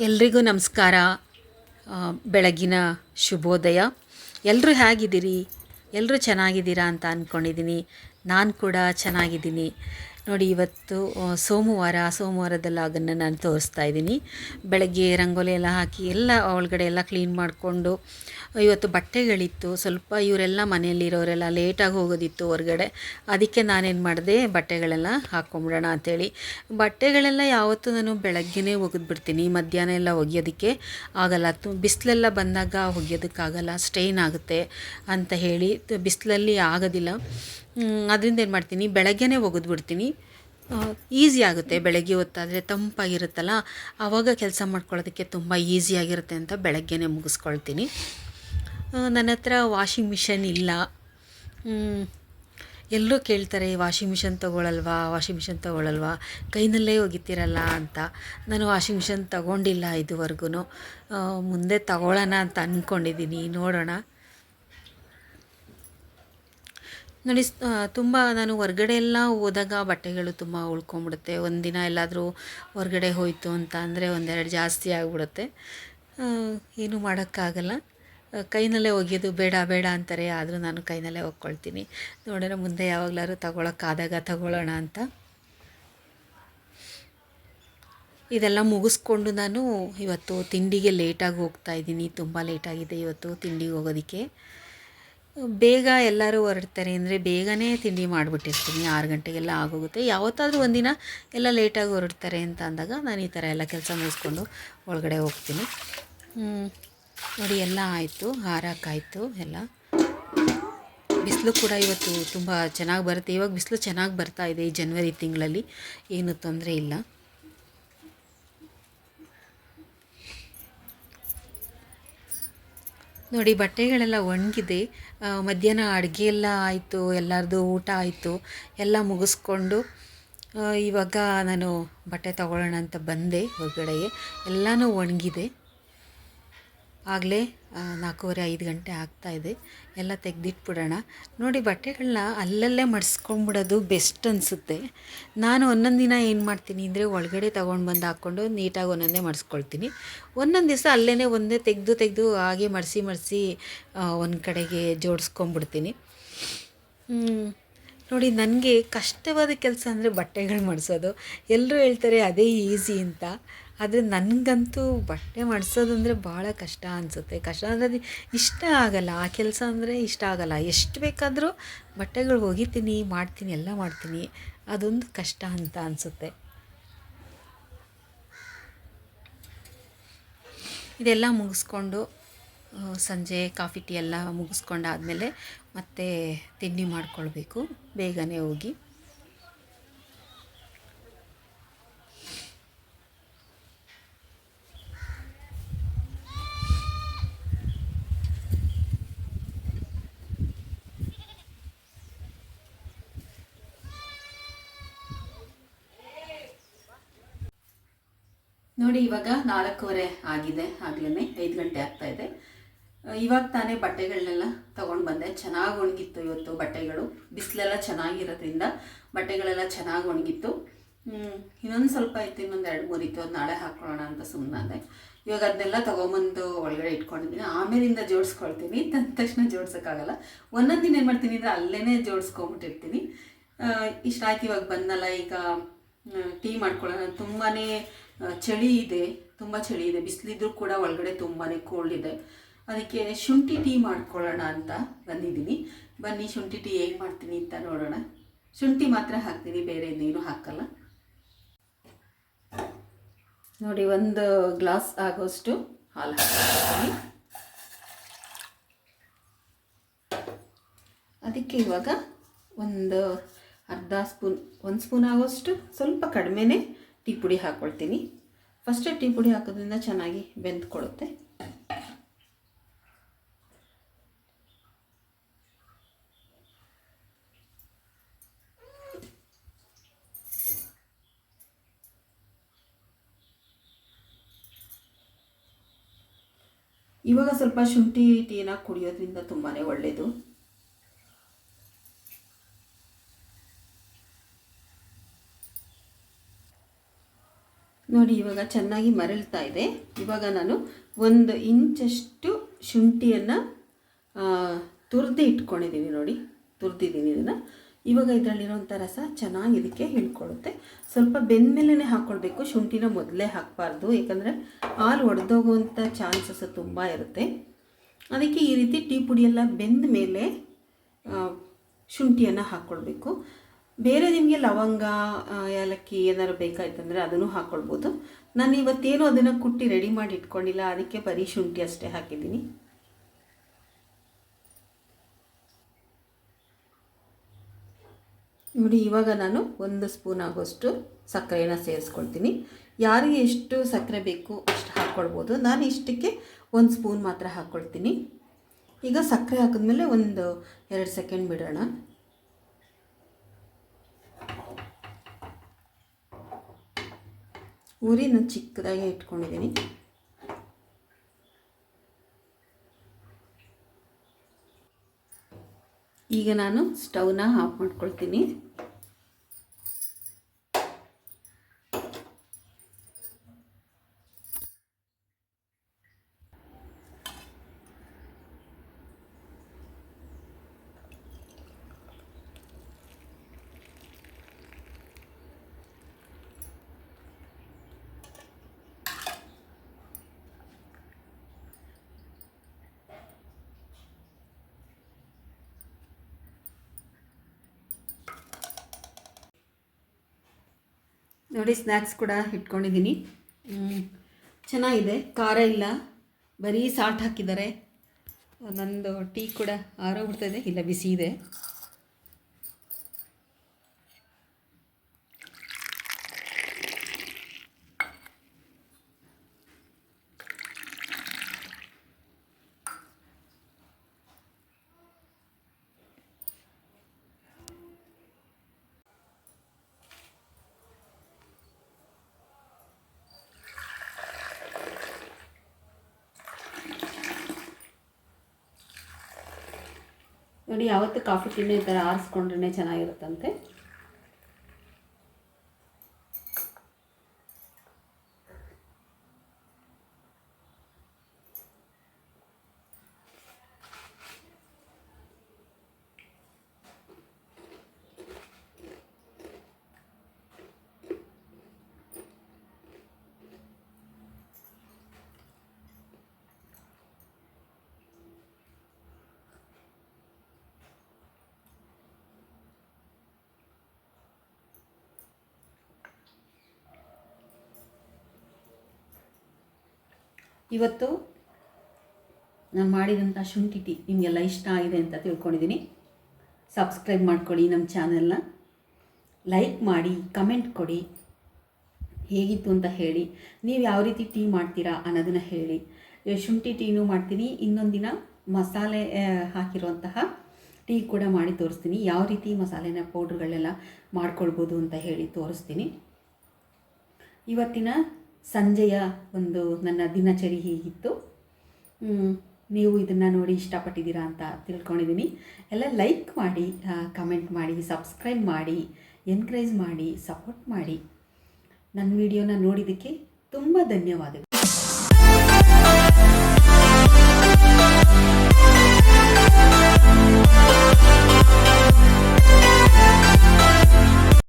ಎಲ್ರಿಗೂ ನಮಸ್ಕಾರ. ಬೆಳಗಿನ ಶುಭೋದಯ. ಎಲ್ಲರೂ ಹೇಗಿದ್ದೀರಿ? ಎಲ್ಲರೂ ಚೆನ್ನಾಗಿದ್ದೀರಾ ಅಂತ ಅಂದ್ಕೊಂಡಿದ್ದೀನಿ. ನಾನು ಕೂಡ ಚೆನ್ನಾಗಿದ್ದೀನಿ. ನೋಡಿ, ಇವತ್ತು ಸೋಮವಾರದ ಲಾಗನ್ನು ನಾನು ತೋರಿಸ್ತಾ ಇದ್ದೀನಿ. ಬೆಳಗ್ಗೆ ರಂಗೋಲಿ ಎಲ್ಲ ಹಾಕಿ ಎಲ್ಲ ಒಳಗಡೆ ಎಲ್ಲ ಕ್ಲೀನ್ ಮಾಡಿಕೊಂಡು, ಇವತ್ತು ಬಟ್ಟೆಗಳಿತ್ತು ಸ್ವಲ್ಪ. ಇವರೆಲ್ಲ ಮನೆಯಲ್ಲಿರೋರೆಲ್ಲ ಲೇಟಾಗಿ ಹೋಗೋದಿತ್ತು ಹೊರಗಡೆ. ಅದಕ್ಕೆ ನಾನೇನು ಮಾಡಿದೆ, ಬಟ್ಟೆಗಳೆಲ್ಲ ಹಾಕ್ಕೊಂಬಿಡೋಣ ಅಂಥೇಳಿ. ಬಟ್ಟೆಗಳೆಲ್ಲ ಯಾವತ್ತೂ ನಾನು ಬೆಳಗ್ಗೆನೇ ಒಗೆದ್ಬಿಡ್ತೀನಿ. ಮಧ್ಯಾಹ್ನ ಎಲ್ಲ ಒಗೆಯೋದಕ್ಕೆ ಆಗಲ್ಲ, ಬಿಸಿಲೆಲ್ಲ ಬಂದಾಗ ಒಗೆಯೋದಕ್ಕಾಗಲ್ಲ, ಸ್ಟ್ರೈನ್ ಆಗುತ್ತೆ ಅಂತ ಹೇಳಿ ಬಿಸಿಲಲ್ಲಿ ಆಗೋದಿಲ್ಲ. ಅದರಿಂದ ಏನು ಮಾಡ್ತೀನಿ, ಬೆಳಗ್ಗೆನೇ ಒಗೆದ್ಬಿಡ್ತೀನಿ. ಈಸಿ ಆಗುತ್ತೆ. ಬೆಳಗ್ಗೆ ಹೊತ್ತಾದರೆ ತಂಪಾಗಿರುತ್ತಲ್ಲ, ಆವಾಗ ಕೆಲಸ ಮಾಡ್ಕೊಳ್ಳೋದಕ್ಕೆ ತುಂಬ ಈಸಿಯಾಗಿರುತ್ತೆ ಅಂತ ಬೆಳಗ್ಗೆನೇ ಮುಗಿಸ್ಕೊಳ್ತೀನಿ. ನನ್ನ ಹತ್ರ ವಾಷಿಂಗ್ ಮಿಷನ್ ಇಲ್ಲ. ಎಲ್ಲರೂ ಕೇಳ್ತಾರೆ, ವಾಷಿಂಗ್ ಮಿಷನ್ ತೊಗೊಳಲ್ವಾ, ಕೈನಲ್ಲೇ ಒಗಿತೀರಲ್ಲ ಅಂತ. ನಾನು ವಾಷಿಂಗ್ ಮಿಷನ್ ತೊಗೊಂಡಿಲ್ಲ ಇದುವರೆಗೂ. ಮುಂದೆ ತಗೊಳ್ಳೋಣ ಅಂತ ಅಂದ್ಕೊಂಡಿದ್ದೀನಿ, ನೋಡೋಣ. ನೋಡಿ, ತುಂಬ ನಾನು ಹೊರ್ಗಡೆ ಎಲ್ಲ ಹೋದಾಗ ಬಟ್ಟೆಗಳು ತುಂಬ ಉಳ್ಕೊಂಬಿಡುತ್ತೆ. ಒಂದಿನ ಎಲ್ಲಾದರೂ ಹೊರಗಡೆ ಹೋಯಿತು ಅಂತ ಅಂದರೆ ಒಂದೆರಡು ಜಾಸ್ತಿ ಆಗಿಬಿಡುತ್ತೆ. ಏನೂ ಮಾಡೋಕ್ಕಾಗಲ್ಲ. ಕೈನಲ್ಲೇ ಒಗೆಯೋದು ಬೇಡ ಅಂತಾರೆ, ಆದರೂ ನಾನು ಕೈನಲ್ಲೇ ಒಗ್ಕೊಳ್ತೀನಿ. ನೋಡೋಣ ಮುಂದೆ ಯಾವಾಗಲಾದ್ರೂ ತಗೊಳ್ಳೋಕ್ಕಾದಾಗ ತಗೊಳ್ಳೋಣ ಅಂತ. ಇದೆಲ್ಲ ಮುಗಿಸ್ಕೊಂಡು ನಾನು ಇವತ್ತು ತಿಂಡಿಗೆ ಲೇಟಾಗಿ ಹೋಗ್ತಾಯಿದ್ದೀನಿ. ತುಂಬ ಲೇಟಾಗಿದೆ ಇವತ್ತು ತಿಂಡಿಗೆ ಹೋಗೋದಕ್ಕೆ. ಬೇಗ ಎಲ್ಲರೂ ಹೊರಡ್ತಾರೆ ಅಂದರೆ ಬೇಗನೆ ತಿಂಡಿ ಮಾಡಿಬಿಟ್ಟಿರ್ತೀನಿ. 6 ಗಂಟೆಗೆಲ್ಲ ಆಗೋಗುತ್ತೆ. ಯಾವತ್ತಾದರೂ ಒಂದಿನ ಎಲ್ಲ ಲೇಟಾಗಿ ಹೊರಡ್ತಾರೆ ಅಂತ ಅಂದಾಗ ನಾನು ಈ ಥರ ಎಲ್ಲ ಕೆಲಸ ಮುಗಿಸ್ಕೊಂಡು ಒಳಗಡೆ ಹೋಗ್ತೀನಿ. ನೋಡಿ, ಎಲ್ಲ ಆಯಿತು, ಹಾರಾಕಾಯಿತು ಎಲ್ಲ. ಬಿಸಿಲು ಕೂಡ ಇವತ್ತು ತುಂಬ ಚೆನ್ನಾಗಿ ಬರುತ್ತೆ. ಇವಾಗ ಬಿಸಿಲು ಚೆನ್ನಾಗಿ ಬರ್ತಾ ಇದೆ. ಈ ಜನವರಿ ತಿಂಗಳಲ್ಲಿ ಏನೂ ತೊಂದರೆ ಇಲ್ಲ. ನೋಡಿ, ಬಟ್ಟೆಗಳೆಲ್ಲ ಒಣಗಿದೆ. ಮಧ್ಯಾಹ್ನ ಅಡುಗೆ ಎಲ್ಲ ಆಯಿತು, ಎಲ್ಲರದು ಊಟ ಆಯಿತು, ಎಲ್ಲ ಮುಗಿಸ್ಕೊಂಡು ಇವಾಗ ನಾನು ಬಟ್ಟೆ ತಗೊಳ್ಳೋಣ ಅಂತ ಬಂದೆ ಹೊರಗಡೆಗೆ. ಎಲ್ಲನೂ ಒಣಗಿದೆ. ಆಗಲೇ 4:30-5 ಗಂಟೆ ಆಗ್ತಾಯಿದೆ. ಎಲ್ಲ ತೆಗೆದಿಟ್ಬಿಡೋಣ. ನೋಡಿ, ಬಟ್ಟೆಗಳನ್ನ ಅಲ್ಲಲ್ಲೇ ಮಡಿಸ್ಕೊಂಬಿಡೋದು ಬೆಸ್ಟ್ ಅನಿಸುತ್ತೆ. ನಾನು ಒಂದೊಂದು ದಿನ ಏನು ಮಾಡ್ತೀನಿ ಅಂದರೆ, ಒಳಗಡೆ ತೊಗೊಂಡು ಬಂದು ಹಾಕ್ಕೊಂಡು ನೀಟಾಗಿ ಒಂದೊಂದೇ ಮಡಿಸ್ಕೊಳ್ತೀನಿ. ಒಂದೊಂದು ದಿವಸ ಅಲ್ಲೇ ಒಂದೇ ತೆಗೆದು ಹಾಗೆ ಮಡಿಸಿ ಒಂದು ಕಡೆಗೆ ಜೋಡಿಸ್ಕೊಂಬಿಡ್ತೀನಿ. ನೋಡಿ, ನನಗೆ ಕಷ್ಟವಾದ ಕೆಲಸ ಅಂದರೆ ಬಟ್ಟೆಗಳು ಮಡಿಸೋದು. ಎಲ್ಲರೂ ಹೇಳ್ತಾರೆ ಅದೇ ಈಸಿ ಅಂತ. ಆದರೆ ನನಗಂತೂ ಬಟ್ಟೆ ಮಡಿಸೋದು ಅಂದರೆ ಭಾಳ ಕಷ್ಟ ಅನಿಸುತ್ತೆ. ಕಷ್ಟ ಅಂದರೆ ಅದು ಇಷ್ಟ ಆಗಲ್ಲ. ಆ ಕೆಲಸ ಅಂದರೆ ಇಷ್ಟ ಆಗಲ್ಲ. ಎಷ್ಟು ಬೇಕಾದರೂ ಬಟ್ಟೆಗಳು ಒಗಿತೀನಿ, ಮಾಡ್ತೀನಿ, ಎಲ್ಲ ಮಾಡ್ತೀನಿ. ಅದೊಂದು ಕಷ್ಟ ಅಂತ ಅನಿಸುತ್ತೆ. ಇದೆಲ್ಲ ಮುಗಿಸ್ಕೊಂಡು ಸಂಜೆ ಕಾಫಿ ಟೀ ಎಲ್ಲ ಮುಗಿಸ್ಕೊಂಡಾದಮೇಲೆ ಮತ್ತೆ ತಿಂಡಿ ಮಾಡ್ಕೊಳ್ಬೇಕು ಬೇಗನೆ ಹೋಗಿ. ನೋಡಿ, ಇವಾಗ 4:15 ಆಗಿದೆ. ಆಗಲೇ 5 ಗಂಟೆ ಆಗ್ತಾಯಿದೆ. ಇವಾಗ ತಾನೇ ಬಟ್ಟೆಗಳನ್ನೆಲ್ಲ ತೊಗೊಂಡು ಬಂದೆ. ಚೆನ್ನಾಗಿ ಒಣಗಿತ್ತು ಇವತ್ತು ಬಟ್ಟೆಗಳು. ಬಿಸಿಲೆಲ್ಲ ಚೆನ್ನಾಗಿರೋದ್ರಿಂದ ಬಟ್ಟೆಗಳೆಲ್ಲ ಚೆನ್ನಾಗಿ ಒಣಗಿತ್ತು. ಇನ್ನೊಂದು ಸ್ವಲ್ಪ ಇತ್ತು, ಇನ್ನೊಂದು 2-3 ಇತ್ತು. ಅದು ನಾಳೆ ಹಾಕ್ಕೊಳ್ಳೋಣ ಅಂತ ಸುಮ್ಮನಾದೆ. ಇವಾಗ ಅದನ್ನೆಲ್ಲ ತೊಗೊಂಬಂದು ಒಳಗಡೆ ಇಟ್ಕೊಂಡಿದ್ದೀನಿ. ಆಮೇಲಿಂದ ಜೋಡಿಸ್ಕೊಳ್ತೀನಿ. ತಂದ ತಕ್ಷಣ ಜೋಡ್ಸೋಕ್ಕಾಗಲ್ಲ. ಒಂದೊಂದು ದಿನ ಏನು ಮಾಡ್ತೀನಿ ಅಂದರೆ ಅಲ್ಲೇ ಜೋಡಿಸ್ಕೊಂಬಿಟ್ಟಿರ್ತೀನಿ. ಇಷ್ಟ ಆಯ್ತು. ಇವಾಗ ಬಂದಲ್ಲ, ಈಗ ಟೀ ಮಾಡ್ಕೊಳ್ಳೋಣ. ತುಂಬಾ ಚಳಿ ಇದೆ. ಬಿಸಿಲಿದ್ರೂ ಕೂಡ ಒಳಗಡೆ ತುಂಬಾ ಕೋಲ್ಡ್ ಇದೆ. ಅದಕ್ಕೆ ಶುಂಠಿ ಟೀ ಮಾಡ್ಕೊಳ್ಳೋಣ ಅಂತ ಬಂದಿದ್ದೀನಿ. ಬನ್ನಿ, ಶುಂಠಿ ಟೀ ಹೇಗೆ ಮಾಡ್ತೀನಿ ಅಂತ ನೋಡೋಣ. ಶುಂಠಿ ಮಾತ್ರ ಹಾಕ್ತೀನಿ, ಬೇರೆ ಇನ್ನೇನು ಹಾಕಲ್ಲ. ನೋಡಿ, 1 ಗ್ಲಾಸ್ ಆಗೋಷ್ಟು ಹಾಲು ಹಾಕ್ತೀನಿ. ಅದಕ್ಕೆ ಇವಾಗ ಒಂದು ಅರ್ಧ ಸ್ಪೂನ್, 1 ಸ್ಪೂನ್ ಆಗೋಷ್ಟು, ಸ್ವಲ್ಪ ಕಡಿಮೆನೇ ಟೀ ಪುಡಿ ಹಾಕ್ಕೊಳ್ತೀನಿ. ಫಸ್ಟೇ ಟೀ ಪುಡಿ ಹಾಕೋದ್ರಿಂದ ಚೆನ್ನಾಗಿ ಬೆಂದ್ಕೊಳ್ಳುತ್ತೆ. ಇವಾಗ ಸ್ವಲ್ಪ ಶುಂಠಿ ಟೀನ ಕುಡಿಯೋದ್ರಿಂದ ತುಂಬಾ ಒಳ್ಳೆಯದು. ನೋಡಿ ಇವಾಗ ಚೆನ್ನಾಗಿ ಮರಳ್ತಾ ಇದೆ. ಇವಾಗ ನಾನು 1 ಇಂಚಷ್ಟು ಶುಂಠಿಯನ್ನು ತುರಿದು ಇಟ್ಕೊಂಡಿದ್ದೀನಿ. ನೋಡಿ ತುರಿದಿದ್ದೀನಿ ಇದನ್ನು. ಇವಾಗ ಇದರಲ್ಲಿರೋಂಥ ರಸ ಚೆನ್ನಾಗಿ ಇದಕ್ಕೆ ಹಿಡ್ಕೊಳ್ಳುತ್ತೆ. ಸ್ವಲ್ಪ ಬೆಂದಮೇಲೆ ಹಾಕ್ಕೊಳ್ಬೇಕು, ಶುಂಠಿನ ಮೊದಲೇ ಹಾಕಬಾರ್ದು, ಯಾಕಂದರೆ ಹಾಲು ಒಡೆದೋಗುವಂಥ ಚಾನ್ಸಸ್ ತುಂಬ ಇರುತ್ತೆ. ಅದಕ್ಕೆ ಈ ರೀತಿ ಟೀ ಪುಡಿಯೆಲ್ಲ ಬೆಂದ ಮೇಲೆ ಶುಂಠಿಯನ್ನು ಹಾಕ್ಕೊಳ್ಬೇಕು. ಬೇರೆ ನಿಮಗೆ ಲವಂಗ ಏಲಕ್ಕಿ ಏನಾದ್ರು ಬೇಕಾಯ್ತಂದರೆ ಅದನ್ನು ಹಾಕ್ಕೊಳ್ಬೋದು. ನಾನು ಇವತ್ತೇನು ಅದನ್ನು ಕುಟ್ಟಿ ರೆಡಿ ಮಾಡಿ ಇಟ್ಕೊಂಡಿಲ್ಲ, ಅದಕ್ಕೆ ಬರೀ ಶುಂಠಿ ಅಷ್ಟೇ ಹಾಕಿದ್ದೀನಿ. ನೋಡಿ ಇವಾಗ ನಾನು 1 ಸ್ಪೂನ್ ಆಗೋಷ್ಟು ಸಕ್ಕರೆನ ಸೇರಿಸ್ಕೊಳ್ತೀನಿ. ಯಾರಿಗೆ ಎಷ್ಟು ಸಕ್ಕರೆ ಬೇಕು ಅಷ್ಟು ಹಾಕ್ಕೊಳ್ಬೋದು. ನಾನು ಇಷ್ಟಕ್ಕೆ 1 ಸ್ಪೂನ್ ಮಾತ್ರ ಹಾಕ್ಕೊಳ್ತೀನಿ. ಈಗ ಸಕ್ಕರೆ ಹಾಕಿದ್ಮೇಲೆ 1-2 ಸೆಕೆಂಡ್ ಬಿಡೋಣ. ಊರಿನ ಚಿಕ್ಕದಾಗಿ ಇಟ್ಕೊಂಡಿದ್ದೀನಿ. ಈಗ ನಾನು ಸ್ಟವ್ನ ಆಫ್ ಮಾಡ್ಕೊಳ್ತೀನಿ. ನೋಡಿ ಸ್ನ್ಯಾಕ್ಸ್ ಕೂಡ ಇಟ್ಕೊಂಡಿದ್ದೀನಿ. ಚೆನ್ನಾಗಿದೆ, ಖಾರ ಇಲ್ಲ, ಬರೀ ಸಾಲ್ಟ್ ಹಾಕಿದ್ದಾರೆ. ನಂದು ಟೀ ಕೂಡ ಆರೋಗ್ಬಿಡ್ತಾಯಿದೆ, ಇಲ್ಲ ಬಿಸಿ ಇದೆ. ನೋಡಿ ಯಾವತ್ತು ಕಾಫಿ ಟೀನೇ ಈ ಥರ ಆರಿಸ್ಕೊಂಡ್ರೆ ಚೆನ್ನಾಗಿರುತ್ತಂತೆ. ಇವತ್ತು ನಾನು ಮಾಡಿದಂಥ ಶುಂಠಿ ಟೀ ನಿಮಗೆಲ್ಲ ಇಷ್ಟ ಆಗಿದೆ ಅಂತ ತಿಳ್ಕೊಂಡಿದ್ದೀನಿ. ಸಬ್ಸ್ಕ್ರೈಬ್ ಮಾಡ್ಕೊಳ್ಳಿ ನಮ್ಮ ಚಾನೆಲ್ನ, ಲೈಕ್ ಮಾಡಿ, ಕಮೆಂಟ್ ಕೊಡಿ, ಹೇಗಿತ್ತು ಅಂತ ಹೇಳಿ. ನೀವು ಯಾವ ರೀತಿ ಟೀ ಮಾಡ್ತೀರಾ ಅನ್ನೋದನ್ನು ಹೇಳಿ. ಶುಂಠಿ ಟೀನೂ ಮಾಡ್ತೀನಿ, ಇನ್ನೊಂದು ದಿನ ಮಸಾಲೆ ಹಾಕಿರುವಂತಹ ಟೀ ಕೂಡ ಮಾಡಿ ತೋರಿಸ್ತೀನಿ. ಯಾವ ರೀತಿ ಮಸಾಲೆನ ಪೌಡ್ರ್ಗಳೆಲ್ಲ ಮಾಡ್ಕೊಳ್ಬೋದು ಅಂತ ಹೇಳಿ ತೋರಿಸ್ತೀನಿ. ಇವತ್ತಿನ ಸಂಜೆಯ ನನ್ನ ದಿನಚರಿ ಹೀಗಿತ್ತು. ನೀವು ಇದನ್ನು ನೋಡಿ ಇಷ್ಟಪಟ್ಟಿದ್ದೀರಾ ಅಂತ ತಿಳ್ಕೊಂಡಿದ್ದೀನಿ. ಎಲ್ಲ ಲೈಕ್ ಮಾಡಿ, ಕಮೆಂಟ್ ಮಾಡಿ, ಸಬ್ಸ್ಕ್ರೈಬ್ ಮಾಡಿ, ಎನ್ಕರೇಜ್ ಮಾಡಿ, ಸಪೋರ್ಟ್ ಮಾಡಿ. ನನ್ನ ವಿಡಿಯೋನ ನೋಡಿದ್ದಕ್ಕೆ ತುಂಬ ಧನ್ಯವಾದಗಳು.